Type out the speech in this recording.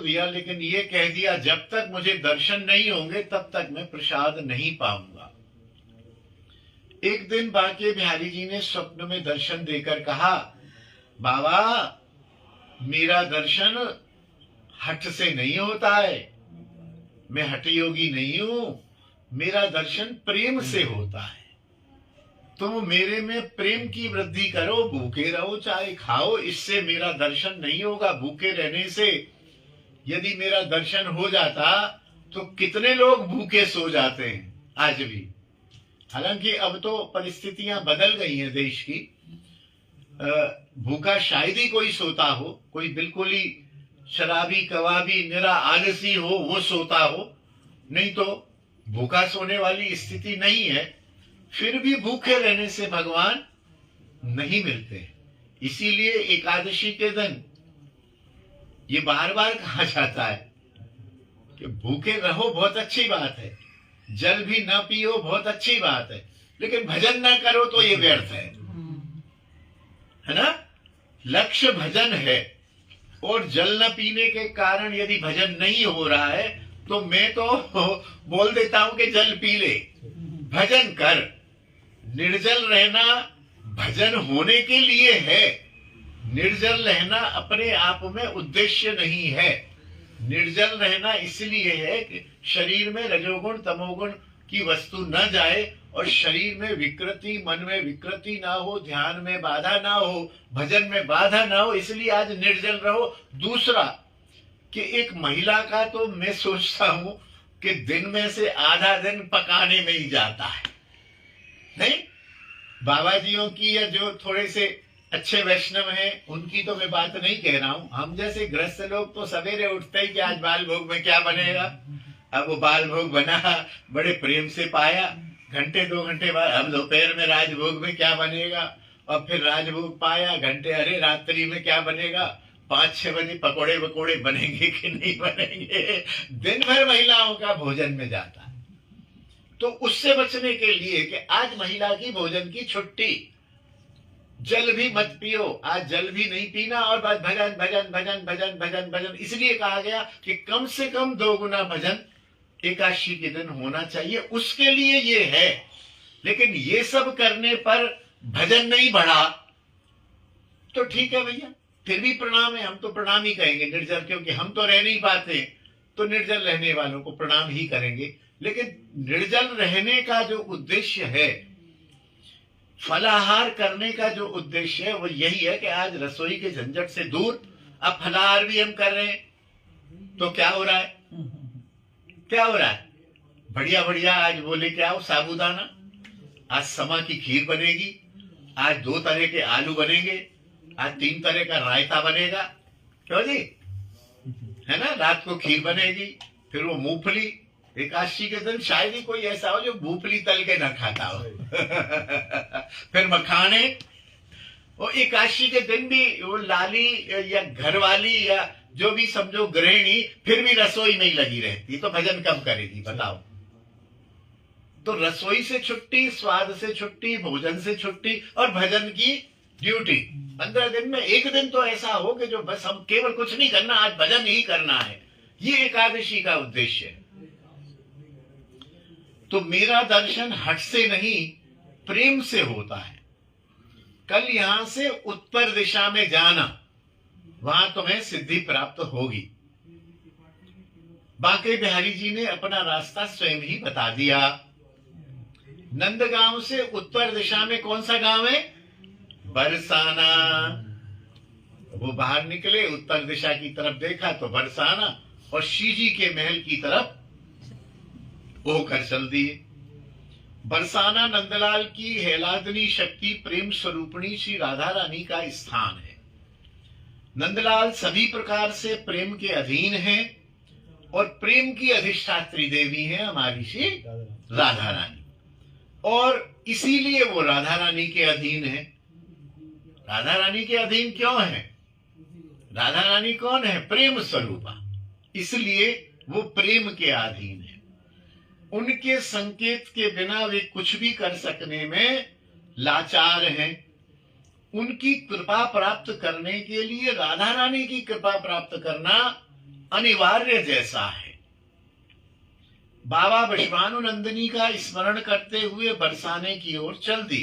दिया, लेकिन ये कह दिया जब तक मुझे दर्शन नहीं होंगे तब तक मैं प्रसाद नहीं पाऊंगा। एक दिन बांके बिहारी जी ने स्वप्न में दर्शन देकर कहा, बाबा मेरा दर्शन हठ से नहीं होता है, मैं हठ योगी नहीं हूं, मेरा दर्शन प्रेम से होता है। तुम मेरे में प्रेम की वृद्धि करो, भूखे रहो चाहे खाओ, इससे मेरा दर्शन नहीं होगा। भूखे रहने से यदि मेरा दर्शन हो जाता तो कितने लोग भूखे सो जाते हैं आज भी। हालांकि अब तो परिस्थितियां बदल गई हैं देश की। भूखा शायद ही कोई सोता हो, कोई बिल्कुल ही शराबी कवाबी निरा आलसी हो वो सोता हो, नहीं तो भूखा सोने वाली स्थिति नहीं है। फिर भी भूखे रहने से भगवान नहीं मिलते। इसीलिए एकादशी के दिन ये बार बार कहा जाता है कि भूखे रहो बहुत अच्छी बात है, जल भी ना पियो बहुत अच्छी बात है, लेकिन भजन ना करो तो ये व्यर्थ है ना। लक्ष्य भजन है और जल न पीने के कारण यदि भजन नहीं हो रहा है तो मैं तो बोल देता हूं कि जल पी ले, भजन कर। निर्जल रहना भजन होने के लिए है, निर्जल रहना अपने आप में उद्देश्य नहीं है। निर्जल रहना इसलिए है कि शरीर में रजोगुण तमोगुण की वस्तु न जाए और शरीर में विकृति, मन में विकृति ना हो, ध्यान में बाधा ना हो, भजन में बाधा ना हो, इसलिए आज निर्जल रहो। दूसरा कि एक महिला का तो मैं सोचता हूं कि दिन में से आधा दिन पकाने में ही जाता है। नहीं, बाबा जियों की या जो थोड़े से अच्छे वैष्णव हैं उनकी तो मैं बात नहीं कह रहा हूं। हम जैसे गृहस्थ लोग तो सवेरे उठते ही कि आज बाल भोग में क्या बनेगा। अब वो बाल भोग बना, बड़े प्रेम से पाया, घंटे 2 घंटे बाद अब दोपहर में राजभोग में क्या बनेगा, और फिर राजभोग पाया घंटे, अरे रात्रि में क्या बनेगा, 5-6 बजे पकोड़े वकोड़े बनेंगे कि नहीं बनेंगे। दिन भर महिलाओं का भोजन में जाता है। तो उससे बचने के लिए कि आज महिला की भोजन की छुट्टी, जल भी मत पियो, आज जल भी नहीं पीना, और बस भजन भजन भजन भजन भजन भजन। इसलिए कहा गया कि कम से कम 2 गुना भजन एकादशी के दिन होना चाहिए, उसके लिए ये है। लेकिन ये सब करने पर भजन नहीं बढ़ा तो ठीक है भैया, फिर भी प्रणाम है, हम तो प्रणाम ही कहेंगे निर्जल, क्योंकि हम तो रह नहीं पाते तो निर्जल रहने वालों को प्रणाम ही करेंगे। लेकिन निर्जल रहने का जो उद्देश्य है, फलाहार करने का जो उद्देश्य है वो यही है कि आज रसोई के झंझट से दूर, अब फलाहार भी हम कर रहे हैं तो क्या हो रहा है, क्या हो रहा है, बढ़िया बढ़िया आज बोले क्या हो, साबूदाना, आज समा की खीर बनेगी, आज 2 तरह के आलू बनेंगे, आज 3 तरह का रायता बनेगा, क्यों जी, है ना। रात को खीर बनेगी, फिर वो मूंगफली, एकादशी के दिन शायद ही कोई ऐसा हो जो मूंगफली तल के न खाता हो। फिर मखाने, और एकादशी के दिन भी वो लाली या घरवाली या जो भी समझो गृहिणी फिर भी रसोई में ही लगी रहती, तो भजन कब करेगी बताओ। तो रसोई से छुट्टी, स्वाद से छुट्टी, भोजन से छुट्टी और भजन की ड्यूटी। 15 दिन में एक दिन तो ऐसा हो कि जो बस हम केवल कुछ नहीं करना, आज भजन ही करना है। ये एकादशी का उद्देश्य है। तो मेरा दर्शन हठ से नहीं प्रेम से होता है। कल यहां से उत्तर दिशा में जाना, वहां तुम्हें सिद्धि प्राप्त होगी। बांके बिहारी जी ने अपना रास्ता स्वयं ही बता दिया। नंदगांव से उत्तर दिशा में कौन सा गांव है, बरसाना। वो बाहर निकले, उत्तर दिशा की तरफ देखा तो बरसाना, और शीजी के महल की तरफ होकर चल दिए। बरसाना नंदलाल की हेलादनी शक्ति प्रेम स्वरूपणी श्री राधा रानी का स्थान है। नंदलाल सभी प्रकार से प्रेम के अधीन है और प्रेम की अधिष्ठात्री देवी है हमारी श्री राधा रानी, और इसीलिए वो राधा रानी के अधीन है। राधा रानी के अधीन क्यों है, राधा रानी कौन है, प्रेम स्वरूपा, इसलिए वो प्रेम के अधीन है। उनके संकेत के बिना वे कुछ भी कर सकने में लाचार हैं। उनकी कृपा प्राप्त करने के लिए राधा रानी की कृपा प्राप्त करना अनिवार्य जैसा है। बाबा विश्वानुनंदिनी का स्मरण करते हुए बरसाने की ओर चल दी।